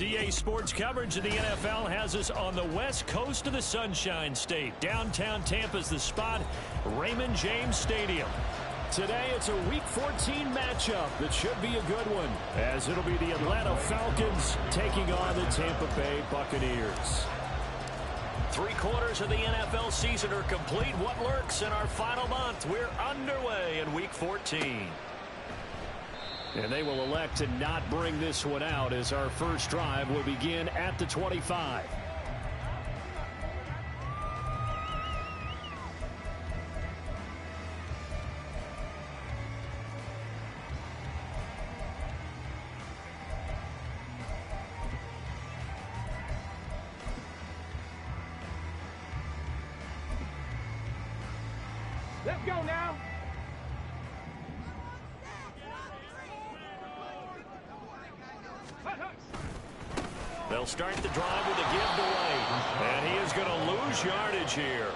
DA Sports coverage of the NFL has us on the west coast of the Sunshine State. Downtown Tampa's the spot, Raymond James Stadium. Today, it's a Week 14 matchup that should be a good one, as it'll be the Atlanta Falcons taking on the Tampa Bay Buccaneers. 3/4 of the NFL season are complete. What lurks in our final month? We're underway in Week 14. And they will elect to not bring this one out as our first drive will begin at the 25. Let's go now. They'll start the drive with a giveaway, and he is going to lose yardage here.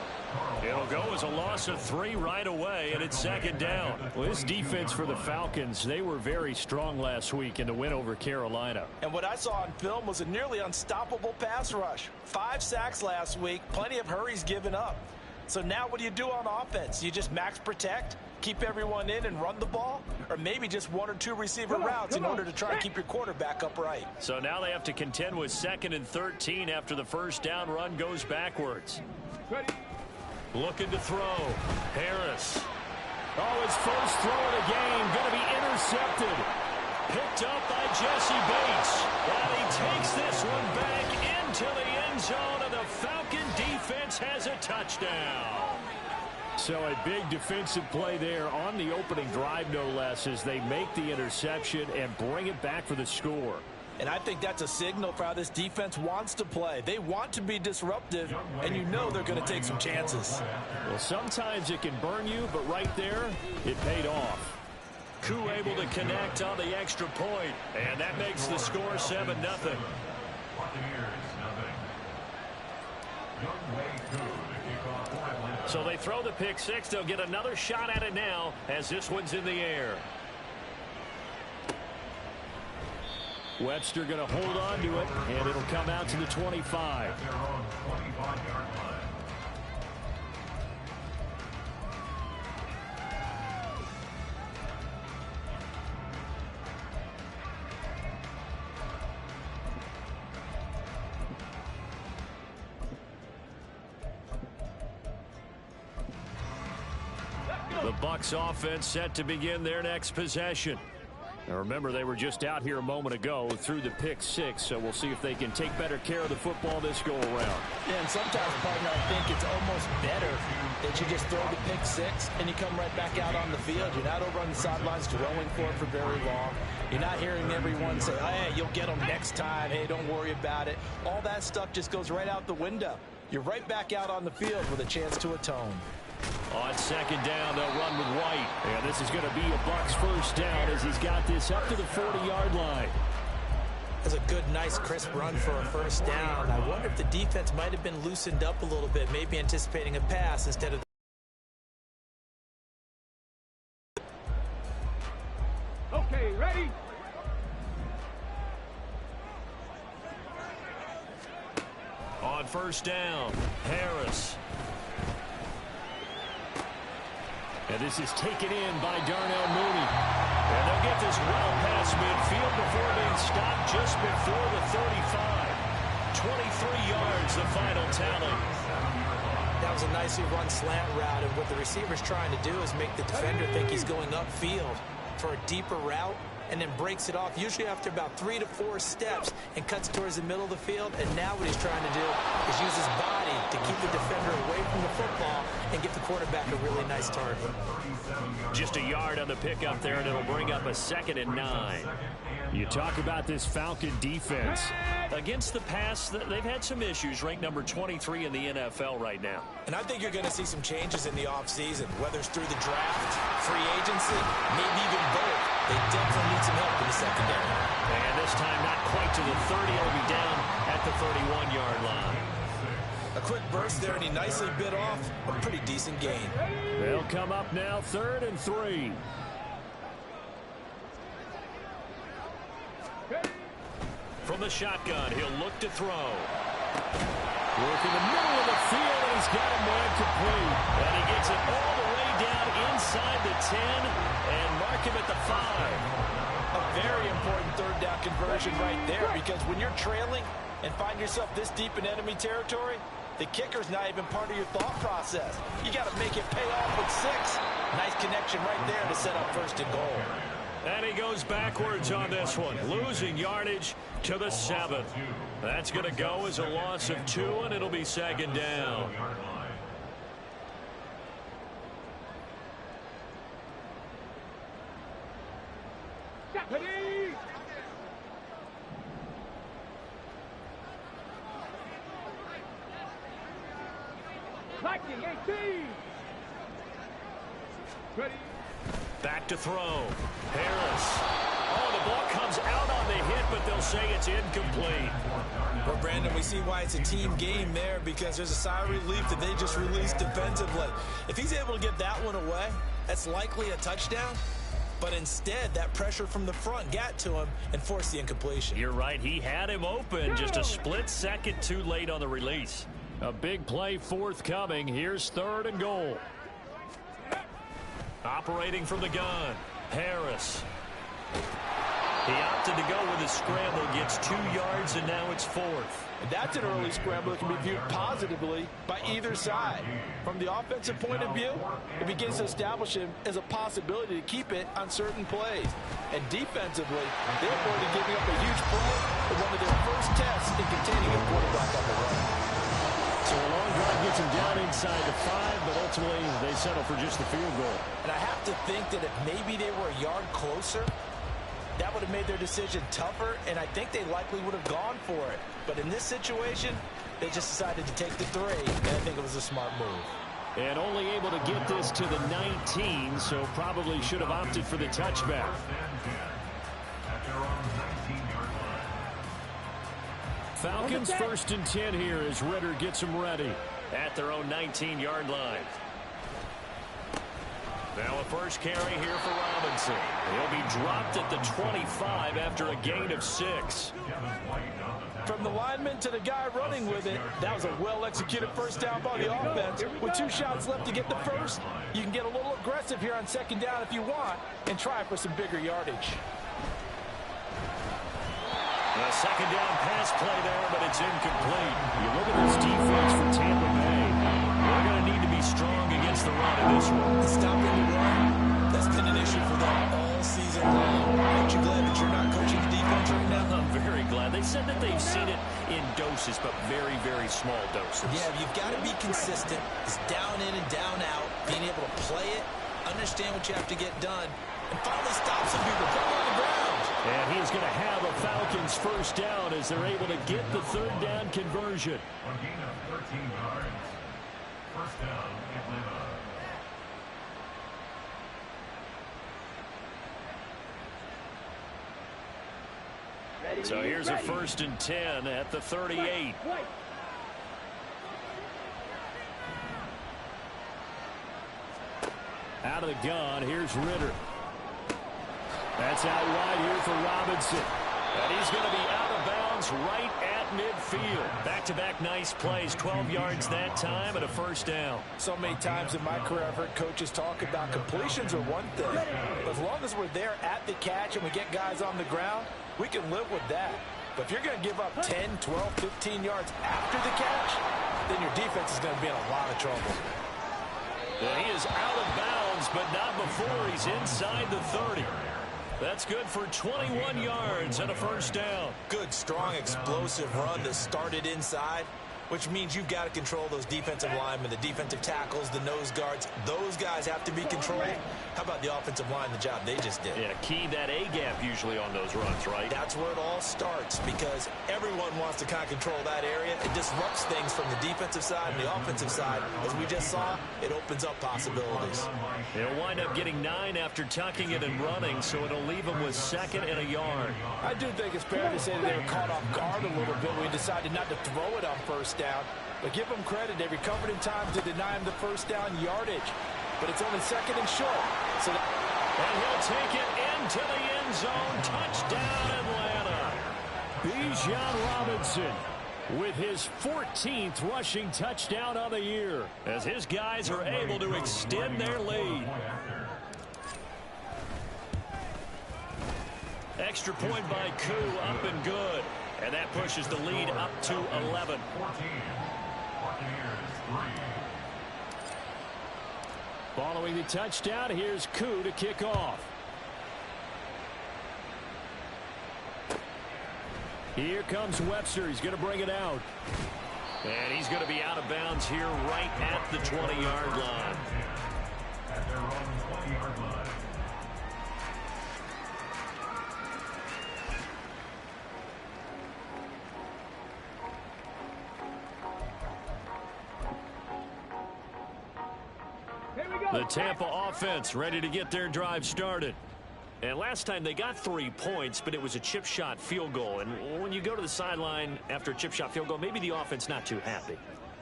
It'll go as a loss of 3 right away, and it's second down. Well, this defense for the Falcons, they were very strong last week in the win over Carolina. And what I saw on film was a nearly unstoppable pass rush. 5 sacks last week, plenty of hurries given up. So now what do you do on offense? You just max protect, keep everyone in and run the ball? Or maybe just 1 or 2 receiver routes in order to try and keep your quarterback upright? So now they have to contend with 2nd and 13 after the first down run goes backwards. Looking to throw. Harris. Oh, his first throw of the game going to be intercepted. Picked up by Jesse Bates. And he takes this one back into the end zone, and the Falcon defense has a touchdown. So a big defensive play there on the opening drive, no less, as they make the interception and bring it back for the score. And I think that's a signal for how this defense wants to play. They want to be disruptive, and you know they're going to take some chances. Well, sometimes it can burn you, but right there, it paid off. Koo able to connect on the extra point, and that makes the score 7-0. So they throw the pick six. They'll get another shot at it now as this one's in the air. Webster going to hold on to it, and it'll come out to the 25. The Bucs offense set to begin their next possession. Now remember, they were just out here a moment ago through the pick six, so we'll see if they can take better care of the football this go around. Yeah, and sometimes, partner, I think it's almost better that you just throw the pick six and you come right back out on the field. You're not over on the sidelines dwelling for it for very long. You're not hearing everyone say, hey, you'll get them next time. Hey, don't worry about it. All that stuff just goes right out the window. You're right back out on the field with a chance to atone. On second down, they'll run with White. And this is going to be a Bucs first down as he's got this up to the 40-yard line. That's a good, nice, crisp run for a first down. I wonder if the defense might have been loosened up a little bit, maybe anticipating a pass instead of... Okay, ready? On first down, Harris. And this is taken in by Darnell Mooney. And they'll get this well past midfield before being stopped just before the 35. 23 yards, the final tally. That was a nicely run slant route, and what the receiver's trying to do is make the defender think he's going upfield for a deeper route, and then breaks it off, usually after about 3 to 4 steps, and cuts towards the middle of the field. And now what he's trying to do is use his body to keep the defender away from the football and get the quarterback a really nice target. Just a yard on the pickup there, and it'll bring up a 2nd and 9. You talk about this Falcon defense. Against the pass, they've had some issues, ranked number 23 in the NFL right now. And I think you're going to see some changes in the offseason, whether it's through the draft, free agency, maybe even both. They definitely need some help in the secondary. And this time not quite to the 30. It'll be down at the 31-yard line. A quick burst there, and he nicely bit off a pretty decent gain. They'll come up now, 3rd and 3. from the shotgun. He'll look to throw. Work in the middle of the field, and he's got a man complete. And he gets it all the way down inside the 10 and mark him at the 5. A very important third down conversion right there, because when you're trailing and find yourself this deep in enemy territory, the kicker's not even part of your thought process. You got to make it pay off with 6. Nice connection right there to set up first and goal. And he goes backwards on this one, losing yardage to the 7. That's going to go as a loss of 2, and it'll be second down. Ready? Lightning 18. Ready? Back to throw. Harris. Oh, the ball comes out on the hit, but they'll say it's incomplete. Well, Brandon, we see why it's a team game there, because there's a sigh of relief that they just released defensively. If he's able to get that one away, that's likely a touchdown. But instead, that pressure from the front got to him and forced the incompletion. You're right. He had him open, just a split second too late on the release. A big play forthcoming. Here's 3rd and goal. Operating from the gun, Harris. He opted to go with his scramble, gets 2 yards, and now it's 4th. And that's an early scramble that can be viewed positively by either side. From the offensive point of view, it begins to establish him as a possibility to keep it on certain plays. And defensively, they avoided giving up a huge play in one of their first tests in containing a quarterback on the run. So a long drive gets him down inside the 5, but ultimately they settle for just the field goal. And I have to think that if maybe they were a yard closer, that would have made their decision tougher, and I think they likely would have gone for it. But in this situation, they just decided to take the 3, and I think it was a smart move. And only able to get this to the 19, so probably should have opted for the touchback. Falcons 1st and 10 here as Ritter gets them ready at their own 19-yard line. Now a first carry here for Robinson. He'll be dropped at the 25 after a gain of 6. From the lineman to the guy running with it, that was a well-executed first down by the offense. With 2 shots left to get the first, you can get a little aggressive here on second down if you want and try for some bigger yardage. A second down pass play there, but it's incomplete. You look at this defense for Tampa Bay. They're going to need to be strong against the run in this one. Stopping the run, that's been an issue for them all season long. Aren't you glad that you're not coaching the defense right now? I'm very glad. They said that they've seen it in doses, but very, very small doses. Yeah, you've got to be consistent. It's down in and down out, being able to play it, understand what you have to get done, and finally stop some people, put them on the ground. And he's going to have a Falcons first down as they're able to get the 3rd down conversion. On gain of 13 yards. First down, Atlanta. So here's a 1st and 10 at the 38. Out of the gun, here's Ritter. That's out wide here for Robinson. And he's going to be out of bounds right at midfield. Back-to-back nice plays, 12 yards that time and a first down. So many times in my career I've heard coaches talk about completions are one thing. But as long as we're there at the catch and we get guys on the ground, we can live with that. But if you're going to give up 10, 12, 15 yards after the catch, then your defense is going to be in a lot of trouble. And he is out of bounds, but not before he's inside the 30. That's good for 21 yards and a first down. Good, strong, explosive run that started inside, which means you've got to control those defensive linemen, the defensive tackles, the nose guards. Those guys have to be controlled. How about the offensive line, the job they just did? Yeah, key that A-gap usually on those runs, right? That's where it all starts, because everyone wants to kind of control that area. It disrupts things from the defensive side and the offensive side. As we just saw, it opens up possibilities. They'll wind up getting 9 after tucking it and running, so it'll leave them with 2nd and a yard. I do think it's fair to say that they were caught off guard a little bit when we decided not to throw it on first down. But give them credit. They recovered in time to deny him the first down yardage. But it's only 2nd and short. So and he'll take it into the end zone. Touchdown, Atlanta. Bijan Robinson with his 14th rushing touchdown of the year as his guys are able to extend their lead. Extra point by Koo, up and good. And that pushes the lead up to 11. Following the touchdown, here's Koo to kick off. Here comes Webster. He's going to bring it out. And he's going to be out of bounds here right at the 20-yard line. At their own 20-yard line. The Tampa offense ready to get their drive started. And last time they got 3 points, but it was a chip shot field goal. And when you go to the sideline after a chip shot field goal, maybe the offense not too happy.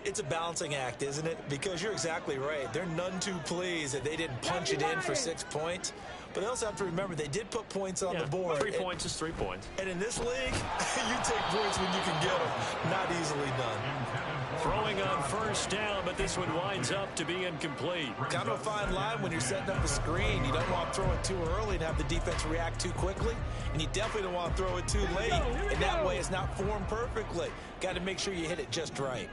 It's a balancing act, isn't it? Because you're exactly right. They're none too pleased that they didn't punch it in for 6 points. But they also have to remember they did put points on the board. 3 points is 3 points. And in this league, you take points when you can get them. Not easily done. Throwing on first down, but this one winds up to be incomplete. Kind of a fine line when you're setting up a screen. You don't want to throw it too early and have the defense react too quickly. And you definitely don't want to throw it too late. And that way it's not formed perfectly. Got to make sure you hit it just right.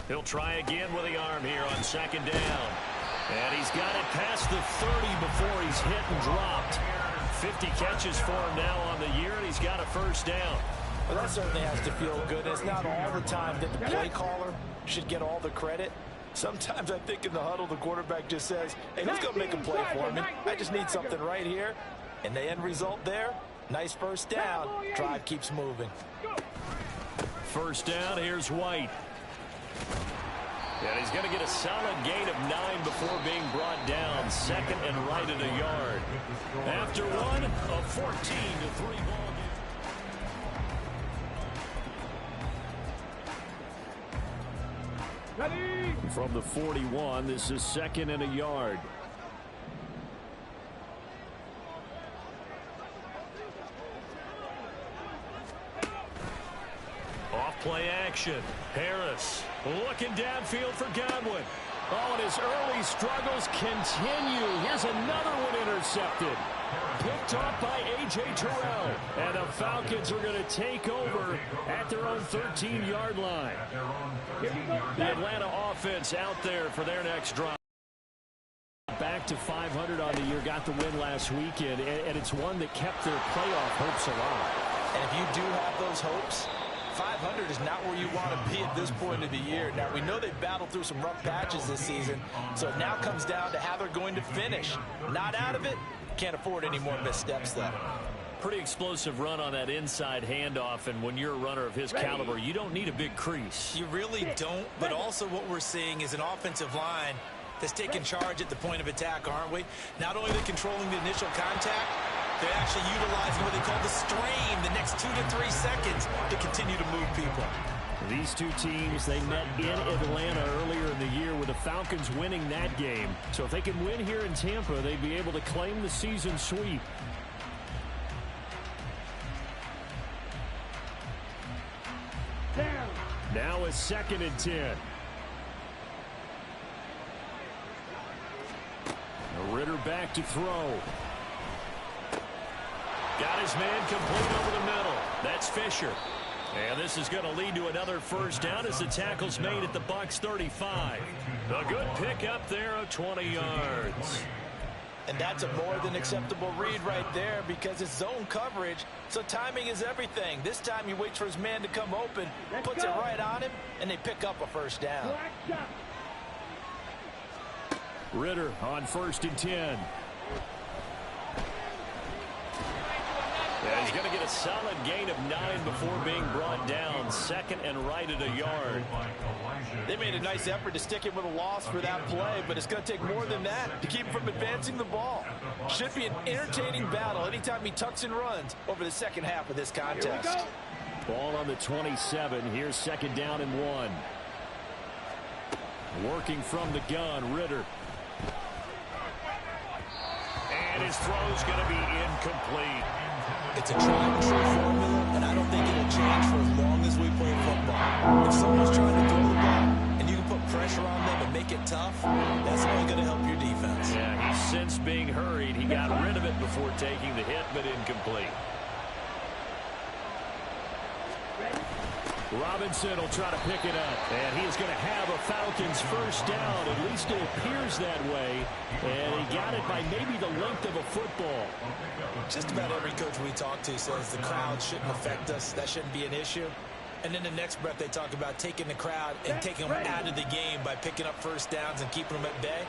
He'll try again with the arm here on second down. And he's got it past the 30 before he's hit and dropped. 50 catches for him now on the year, and he's got a first down. Well, that certainly has to feel good. It's not all the time that the play caller should get all the credit. Sometimes I think in the huddle, the quarterback just says, hey, who's going to make a play for me? I just need something right here. And the end result there, nice first down. Drive keeps moving. First down, here's White. And he's going to get a solid gain of 9 before being brought down. Second and right at a yard. After one, a 14-3 ball game. From the 41, this is second and a yard. Off play action. Harris looking downfield for Godwin. Oh, and his early struggles continue. Here's another one intercepted. Picked off by A.J. Terrell. And the Falcons are going to take over at their own 13-yard line. The Atlanta offense out there for their next drive. Back to 500 on the year, got the win last weekend, and it's one that kept their playoff hopes alive. And if you do have those hopes, 500 is not where you want to be at this point of the year. Now, we know they've battled through some rough patches this season, so it now comes down to how they're going to finish. Not out of it. Can't afford any more missteps, though. Pretty explosive run on that inside handoff, and when you're a runner of his caliber, you don't need a big crease. You really don't, but also what we're seeing is an offensive line that's taking charge at the point of attack, aren't we? Not only are they controlling the initial contact, they're actually utilizing what they call the strain, the next 2 to 3 seconds, to continue to move people. These two teams, they met in Atlanta earlier in the year with the Falcons winning that game. So if they can win here in Tampa, they'd be able to claim the season sweep. Now a second and 10. Ritter back to throw. Got his man complete over the middle. That's Fisher. And this is going to lead to another first down as the tackle's made at the Bucs 35. A good pick up there of 20 yards. And that's a more than acceptable read right there because it's zone coverage, so timing is everything. This time he waits for his man to come open, puts it right on him, and they pick up a first down. Ritter on first and 10. Yeah, he's going to get a solid gain of 9 before being brought down. Second and right at a yard. They made a nice effort to stick him with a loss for that play, but it's going to take more than that to keep him from advancing the ball. Should be an entertaining battle anytime he tucks and runs over the second half of this contest. Ball on the 27. Here's second down and 1. Working from the gun, Ritter. And his throw's going to be incomplete. It's a tried and true formula, and I don't think it'll change for as long as we play football. If someone's trying to throw the ball and you can put pressure on them and make it tough, that's only going to help your defense. Yeah, he's since being hurried. He got rid of it before taking the hit, but incomplete. Robinson will try to pick it up, and he is going to have a Falcons first down. At least it appears that way, and he got it by maybe the length of a football. Just about every coach we talk to says the crowd shouldn't affect us. That shouldn't be an issue. And then the next breath they talk about taking the crowd and taking them out of the game by picking up first downs and keeping them at bay.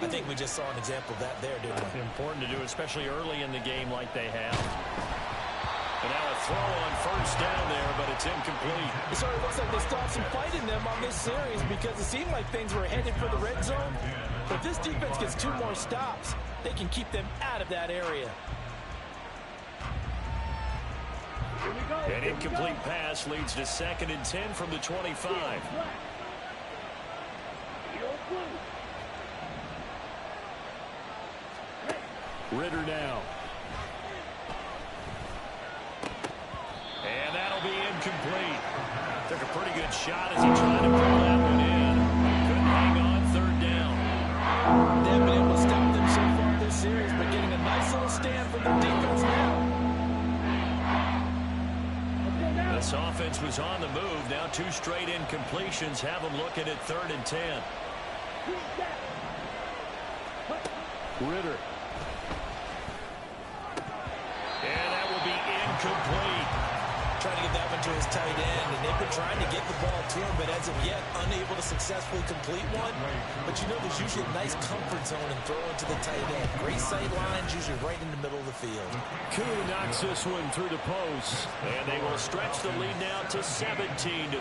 I think we just saw an example of that there, didn't we? Important to do, especially early in the game like they have. And now a throw on first down there, but it's incomplete. It sort of looks like they stopped some fight in them on this series because it seemed like things were headed for the red zone. But if this defense gets 2 more stops, they can keep them out of that area. An incomplete pass leads to 2nd and 10 from the 25. Ritter now. And that'll be incomplete. Took a pretty good shot as he tried to pull that one in. Couldn't hang on 3rd down. They haven't been able to stop them so far this series, but getting a nice little stand from their defense now. This offense was on the move. Now 2 straight incompletions have them looking at 3rd and 10. Ritter. And that will be incomplete. Trying to get that one to his tight end, and they've been trying to get the ball to him, but as of yet, unable to successfully complete one. But you know there's usually a nice comfort zone in throwing to the tight end. Great sight lines, usually right in the middle of the field. Koo knocks this one through the post, and they will stretch the lead now to 17-3.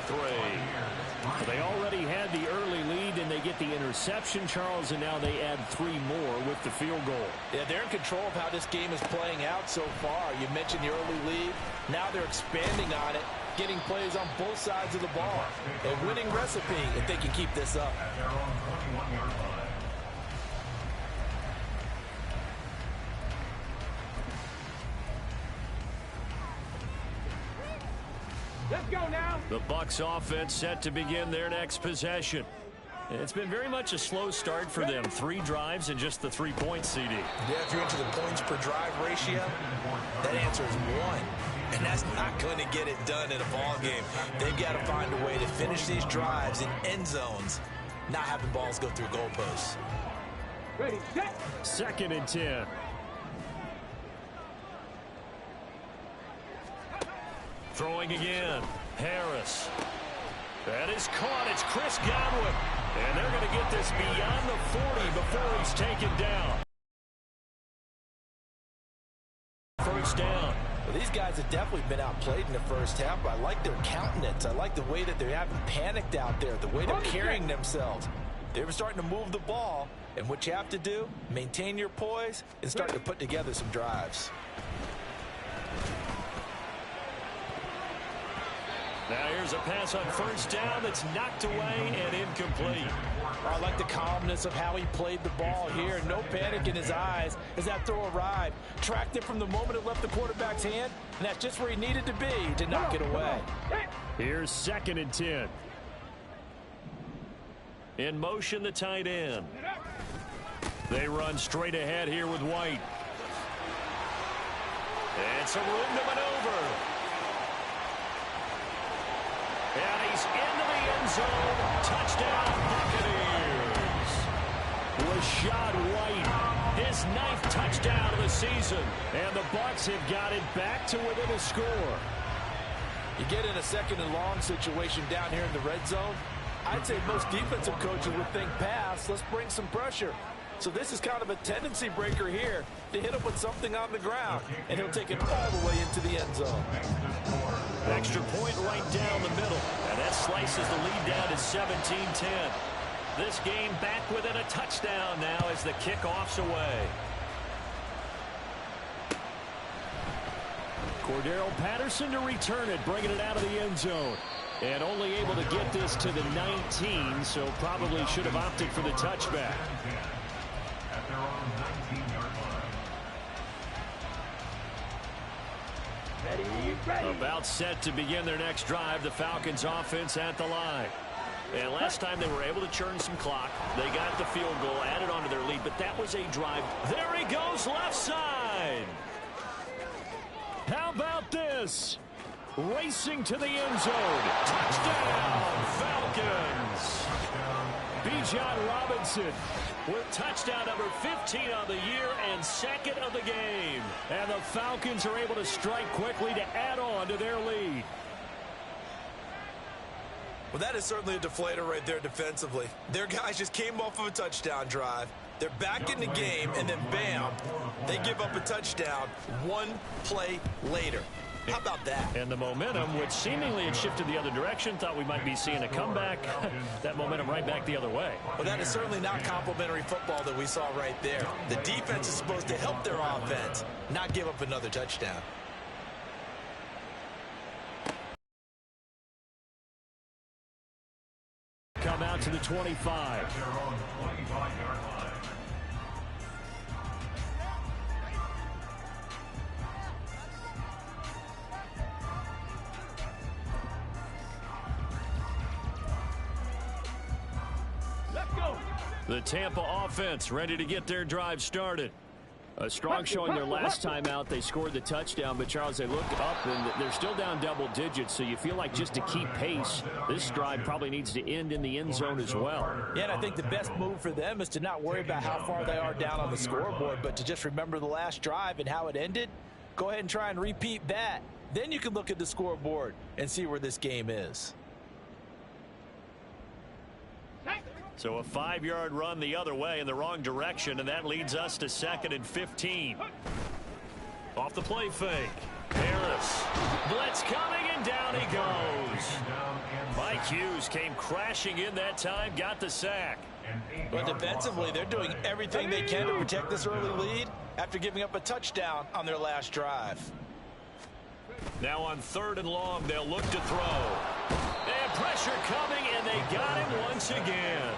They already had the early lead, and they get the interception, Charles, and now they add 3 more with the field goal. Yeah, they're in control of how this game is playing out so far. You mentioned the early lead. Now they're expanding on it, getting plays on both sides of the ball. A winning recipe if they can keep this up. At their own 21-yard line. Let's go now. The Bucs offense set to begin their next possession. It's been very much a slow start for them. 3 drives and just the 3 points, CD. Yeah, if you're into the points per drive ratio, that answer is 1. And that's not going to get it done in a ball game. They've got to find a way to finish these drives in end zones, not having balls go through goalposts. Ready, set. 2nd and 10. Throwing again. Harris. That is caught. It's Chris Godwin. And they're going to get this beyond the 40 before he's taken down. First down. Well, these guys have definitely been outplayed in the first half, but I like their countenance. I like the way that they haven't panicked out there, the way they're carrying themselves. They're starting to move the ball, and what you have to do, maintain your poise and start to put together some drives. Now here's a pass on first down that's knocked away and incomplete. I like the calmness of how he played the ball here. No panic in his eyes as that throw arrived. Tracked it from the moment it left the quarterback's hand, and that's just where he needed to be to knock it away. Here's 2nd and 10. In motion, the tight end. They run straight ahead here with White. And some room to maneuver. And he's into the end zone. Touchdown, Buccaneers. Rashad White, his 9th touchdown of the season. And the Bucs have got it back to within a score. You get in a 2nd and long situation down here in the red zone. I'd say most defensive coaches would think pass. Let's bring some pressure. So this is kind of a tendency breaker here to hit him with something on the ground, and he'll take it all the way into the end zone. Extra point right down the middle, and that slices the lead down to 17-10. This game back within a touchdown now as the kickoff's away. Cordero Patterson to return it, bringing it out of the end zone. And only able to get this to the 19, so probably should have opted for the touchback. At their own 19-yard line. About set to begin their next drive, the Falcons offense at the line. And last time they were able to churn some clock. They got the field goal, added on to their lead, but that was a drive. There he goes, left side. How about this? Racing to the end zone. Touchdown, Falcons. Bijan Robinson with touchdown number 15 on the year and second of the game. And the Falcons are able to strike quickly to add on to their lead. Well, that is certainly a deflator right there defensively. Their guys just came off of a touchdown drive. They're back in the game, and then bam, they give up a touchdown one play later. How about that? And the momentum, which seemingly had shifted the other direction, thought we might be seeing a comeback. That momentum right back the other way. Well, that is certainly not complimentary football that we saw right there. The defense is supposed to help their offense, not give up another touchdown. Come out to the 25. Their own 25-yard line. The Tampa offense ready to get their drive started. A strong showing their last time out. They scored the touchdown, but Charles, they looked up and they're still down double digits, so you feel like just to keep pace, this drive probably needs to end in the end zone as well. Yeah, and I think the best move for them is to not worry about how far they are down on the scoreboard, but to just remember the last drive and how it ended. Go ahead and try and repeat that. Then you can look at the scoreboard and see where this game is. So a 5-yard run the other way in the wrong direction, and that leads us to 2nd and 15. Off the play fake. Harris. Blitz coming, and down he goes. Mike Hughes came crashing in that time, got the sack. But defensively, they're doing everything they can to protect this early lead after giving up a touchdown on their last drive. Now on 3rd and long, they'll look to throw. And pressure coming, and they got him once again.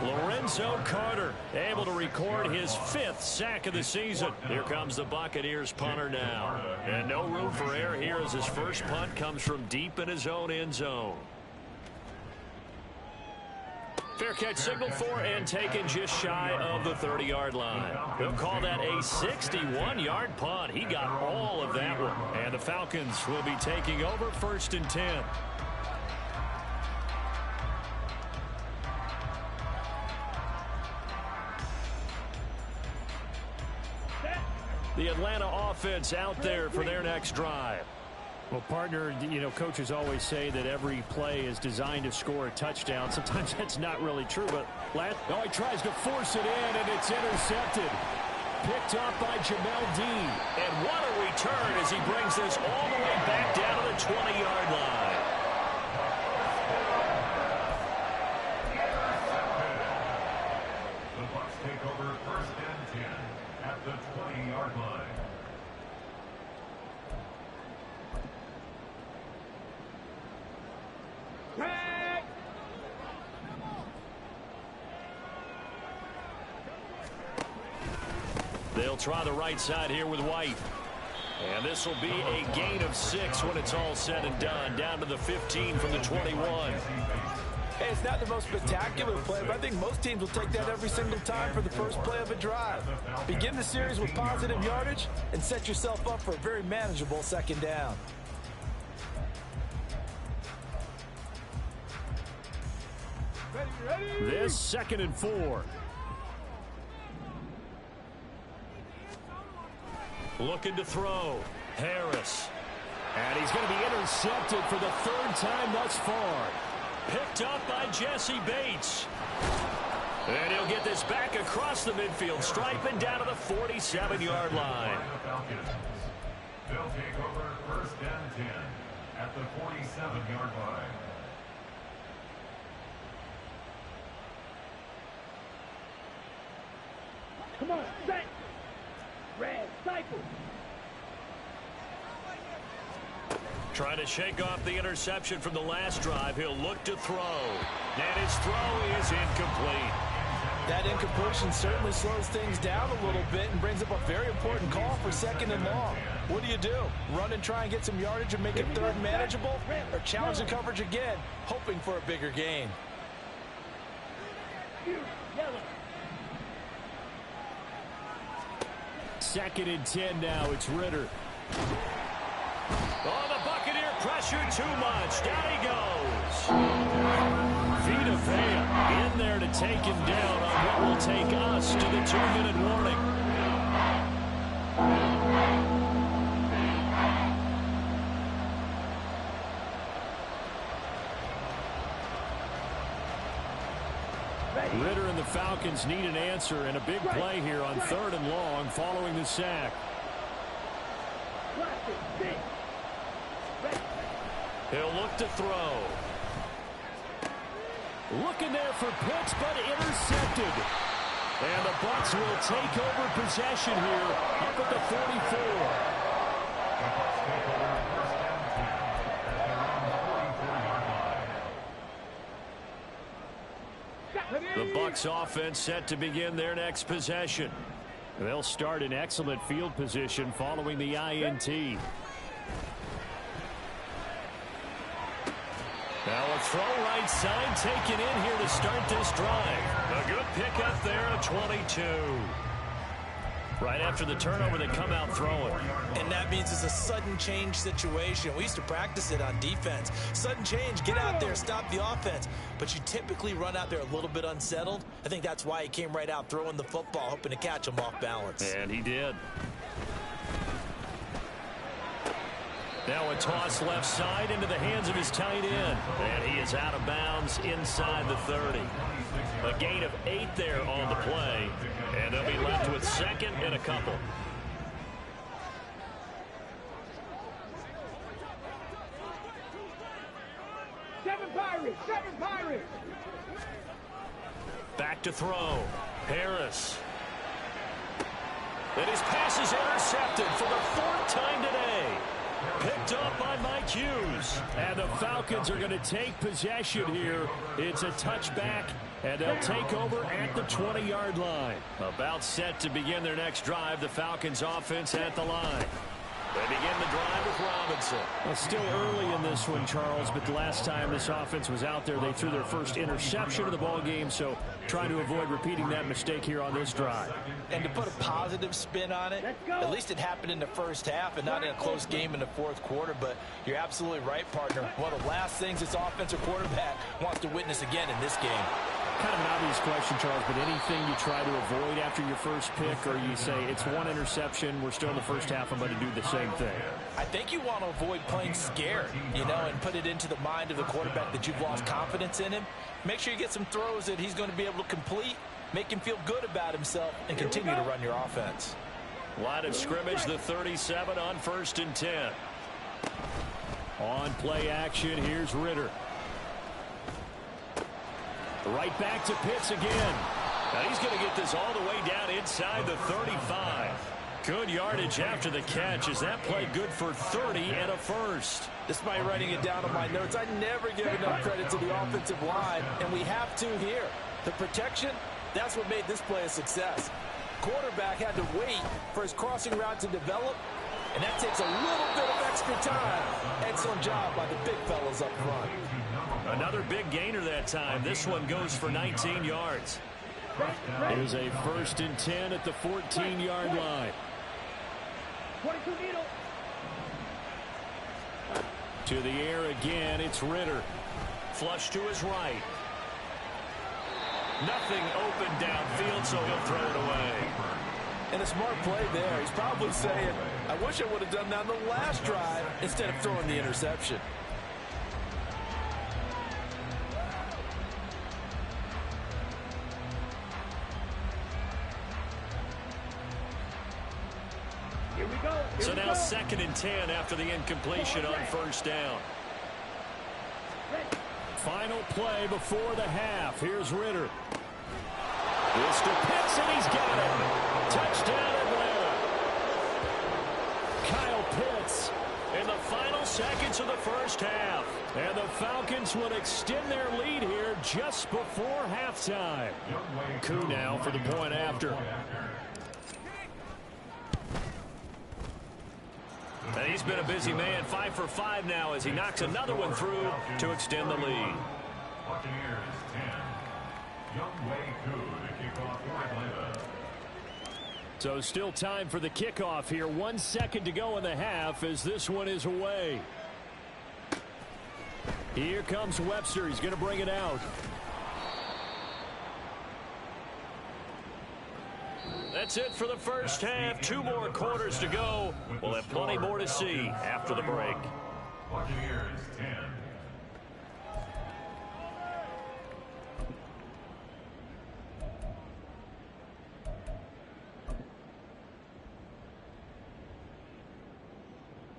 Lorenzo Carter able to record his 5th sack of the season. Here comes the Buccaneers punter now. And no room for error here as his first punt comes from deep in his own end zone. Fair catch signaled for and taken just shy of the 30-yard line. They'll call that a 61-yard punt. He got all of that one. And the Falcons will be taking over 1st and 10. The Atlanta offense out there for their next drive. Well, partner, you know, coaches always say that every play is designed to score a touchdown. Sometimes that's not really true, but he tries to force it in, and it's intercepted. Picked up by Jamel Dean. And what a return as he brings this all the way back down to the 20-yard line. The Bucs take over 1st and 10 at the 20-yard line. They'll try the right side here with White. And this will be a gain of 6 when it's all said and done. Down to the 15 from the 21. Hey, it's not the most spectacular play, but I think most teams will take that every single time for the first play of a drive. Begin the series with positive yardage and set yourself up for a very manageable 2nd down. This 2nd and 4. Looking to throw. Harris. And he's going to be intercepted for the 3rd time thus far. Picked up by Jesse Bates. And he'll get this back across the midfield stripe and down to the 47-yard line. They'll take over 1st and 10 at the 47-yard line. Come on, set. Red, cycle. Trying to shake off the interception from the last drive. He'll look to throw. And his throw is incomplete. That incompletion certainly slows things down a little bit and brings up a very important call for 2nd and long. What do? Run and try and get some yardage and make it 3rd manageable, or challenge the coverage again, hoping for a bigger gain? Second and 10 now. It's Ritter. Oh, the Buccaneer pressure too much. Down he goes. Vita Vea in there to take him down on what will take us to the 2-minute warning. Ritter and the Falcons need an answer, and a big play here on 3rd and long following the sack. He'll look to throw. Looking there for Pitts, but intercepted. And the Bucs will take over possession here up at the 44. The Bucs offense set to begin their next possession. They'll start in excellent field position following the INT. Now a throw right side taken in here to start this drive. A good pickup there at 22. Right after the turnover, they come out throwing. And that means it's a sudden change situation. We used to practice it on defense. Sudden change, get out there, stop the offense. But you typically run out there a little bit unsettled. I think that's why he came right out throwing the football, hoping to catch him off balance. And he did. Now a toss left side into the hands of his tight end. And he is out of bounds inside the 30. A gain of 8 there on the play. And they'll be left with 2nd and a couple. Seven Pirates! Back to throw. Harris. And his pass is intercepted for the 4th time today. Picked up by Mike Hughes. And the Falcons are going to take possession here. It's a touchback, and they'll take over at the 20-yard line. About set to begin their next drive. The Falcons offense at the line. They begin the drive with Robinson. Well, still early in this one, Charles, but the last time this offense was out there, they threw their first interception of the ball game, so trying to avoid repeating that mistake here on this drive. And to put a positive spin on it, at least it happened in the first half and not in a close game in the 4th quarter, but you're absolutely right, partner. One of the last things this offensive quarterback wants to witness again in this game. Kind of an obvious question, Charles, but anything you try to avoid after your first pick, or you say it's one interception, we're still in the first half, I'm going to do the same thing? I think you want to avoid playing scared, and put it into the mind of the quarterback that you've lost confidence in him. Make sure you get some throws that he's going to be able to complete, make him feel good about himself, and continue to run your offense. Line of scrimmage, the 37 on 1st and 10. On play action, here's Ritter. Right back to Pitts again. Now he's going to get this all the way down inside the 35. Good yardage after the catch. Is that play good for 30 and a first? Despite writing it down on my notes, I never give enough credit to the offensive line, and we have to here. The protection, that's what made this play a success. Quarterback had to wait for his crossing route to develop, and that takes a little bit of extra time. Excellent job by the big fellas up front. Another big gainer that time. This one goes for 19 yards. Here's a 1st and 10 at the 14-yard line. To the air again, it's Ritter. Flush to his right. Nothing open downfield, so he'll throw it away. And a smart play there. He's probably saying, I wish I would have done that on the last drive instead of throwing the interception. So now 2nd and 10 after the incompletion on 1st down. Final play before the half. Here's Ritter. It's to Pitts, and he's got it. Touchdown Atlanta. Kyle Pitts in the final seconds of the first half. And the Falcons would extend their lead here just before halftime. Koo now for the point after. And he's been a busy man, 5 for 5 now as he knocks another one through to extend the lead. Buccaneers 10. Youngway Koo to kick off for Atlanta. So still time for the kickoff here. 1 second to go in the half as this one is away. Here comes Webster. He's going to bring it out. That's it for the first half. 2 more quarters to go. We'll have plenty more to see after the break. Buccaneers 10.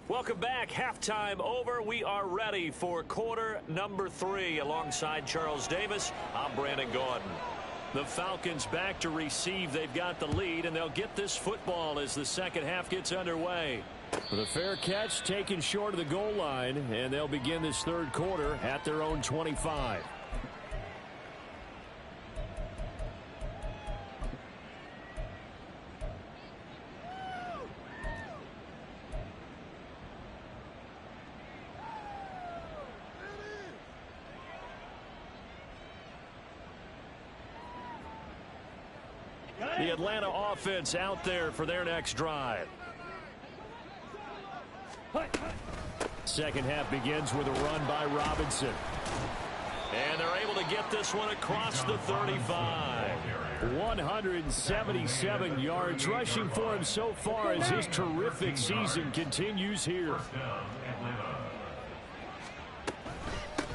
Welcome back. Halftime over. We are ready for quarter number 3. Alongside Charles Davis, I'm Brandon Gaudin. The Falcons back to receive. They've got the lead, and they'll get this football as the second half gets underway. With a fair catch taken short of the goal line, and they'll begin this third quarter at their own 25. The Atlanta offense out there for their next drive. Second half begins with a run by Robinson. And they're able to get this one across the 35. 177 yards rushing for him so far as his terrific season continues here.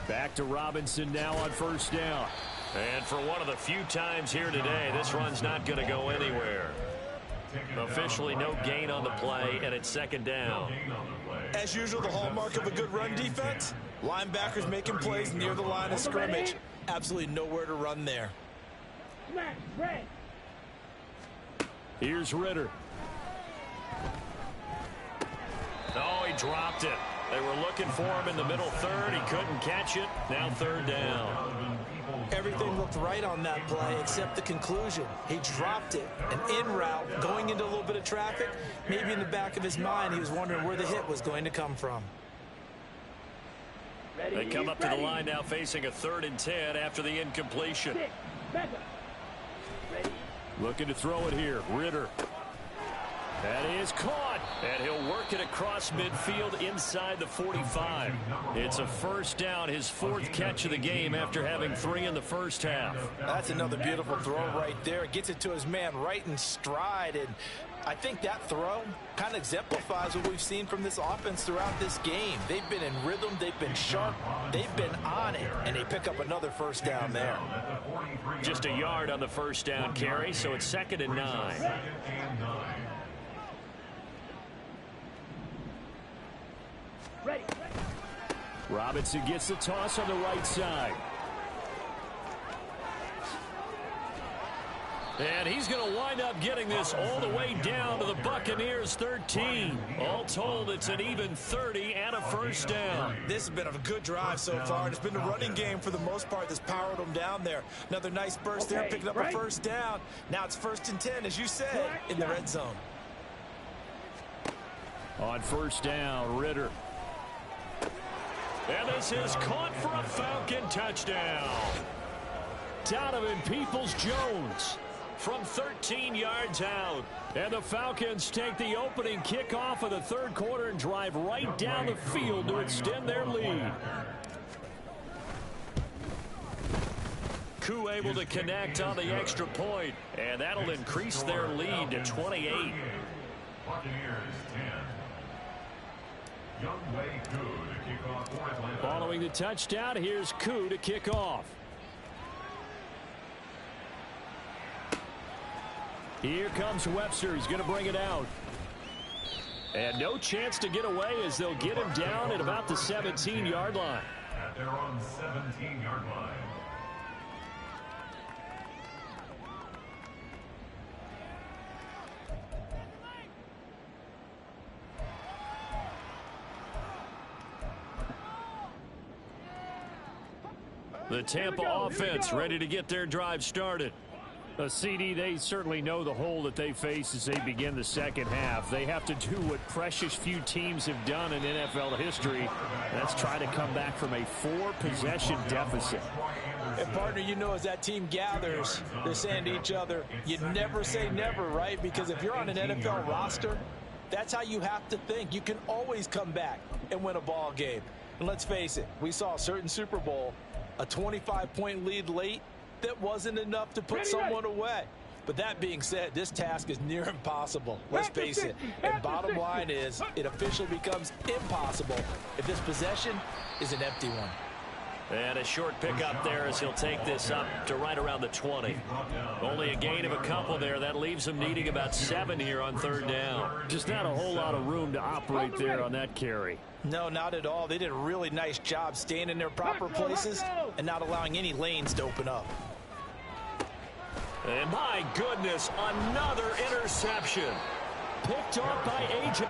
Back to Robinson now on first down. And for one of the few times here today, this run's not going to go anywhere. Officially no gain on the play, and it's second down. As usual, the hallmark of a good run defense, linebackers making plays near the line of scrimmage. Absolutely nowhere to run there. Smash, red. Here's Ritter. Oh, he dropped it. They were looking for him in the middle third. He couldn't catch it. Now third down. Everything looked right on that play except the conclusion. He dropped it. An in route, going into a little bit of traffic. Maybe in the back of his mind, he was wondering where the hit was going to come from. They come up to the line now facing a 3rd and 10 after the incompletion. Looking to throw it here. Ritter. That is caught. And he'll work it across midfield inside the 45. It's a first down, his 4th catch of the game after having 3 in the first half. That's another beautiful throw right there. Gets it to his man right in stride. And I think that throw kind of exemplifies what we've seen from this offense throughout this game. They've been in rhythm. They've been sharp. They've been on it. And they pick up another first down there. Just a yard on the first down carry, so it's 2nd and 9. Ready. Robinson gets the toss on the right side. And he's going to wind up getting this all the way down to the Buccaneers 13. All told, it's an even 30 and a first down. This has been a good drive so far, and it's been the running game for the most part that's powered them down there. Another nice burst there, picking up a first down. Now it's 1st and 10, as you said, in the red zone. On first down, Ritter. And this is caught for a Falcon touchdown. Donovan Peoples-Jones from 13 yards out. And the Falcons take the opening kickoff of the third quarter and drive right down the field to extend their lead. Koo able to connect on the extra point, and that'll increase their lead to 28. Buccaneers 10. Youngway Koo to kick off for Atlanta. Following the touchdown, here's Koo to kick off. Here comes Webster. He's going to bring it out. And no chance to get away as they'll get him down at about the 17-yard line. At their own 17-yard line. The Tampa offense ready to get their drive started. CD, they certainly know the hole that they face as they begin the second half. They have to do what precious few teams have done in NFL history. That's try to come back from a 4-possession deficit. And, partner, you know, as that team gathers, they're saying to each other, you never say never, right? Because if you're on an NFL roster, that's how you have to think. You can always come back and win a ball game. And let's face it, we saw a certain Super Bowl, a 25-point lead late, that wasn't enough to put someone away. But that being said, this task is near impossible. Let's face it. And bottom line is, it officially becomes impossible if this possession is an empty one. And a short pickup there as he'll take this up to right around the 20. Only a gain of a couple there. That leaves him needing about 7 here on 3rd down. Just not a whole lot of room to operate there on that carry. No, not at all. They did a really nice job staying in their proper places and not allowing any lanes to open up. And my goodness, another interception. Picked off by A.J.